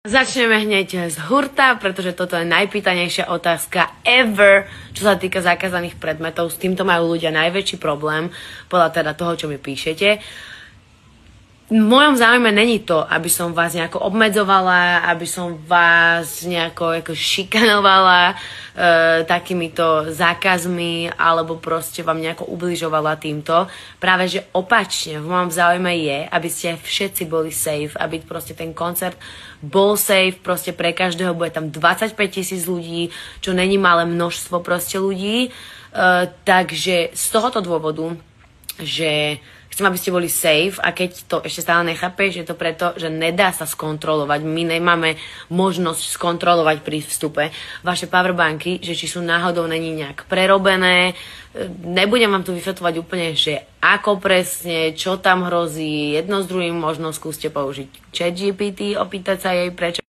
Začneme hneď z hurta, pretože toto je najpýtanejšia otázka ever, čo sa týka zakázaných predmetov. S týmto majú ľudia najväčší problém, podľa teda toho, čo mi píšete. V mojom záujme není to, aby som vás nejako obmedzovala, aby som vás nejako šikanovala takýmito zákazmi, alebo proste vám nejako ubližovala týmto. Práve že opačne, v mojom záujme je, aby ste všetci boli safe, aby proste ten koncert bol safe, proste pre každého, bude tam 25 000 ľudí, čo není malé množstvo proste ľudí. Takže z tohoto dôvodu, že chcem, aby ste boli safe, a keď to ešte stále nechápeš, je to preto, že nedá sa skontrolovať. My nemáme možnosť skontrolovať pri vstupe vaše powerbanky, že či sú náhodou není nejak prerobené. Nebudem vám tu vysvetľovať úplne, že ako presne, čo tam hrozí. Jedno s druhým možno skúste použiť ChatGPT, opýtať sa jej, prečo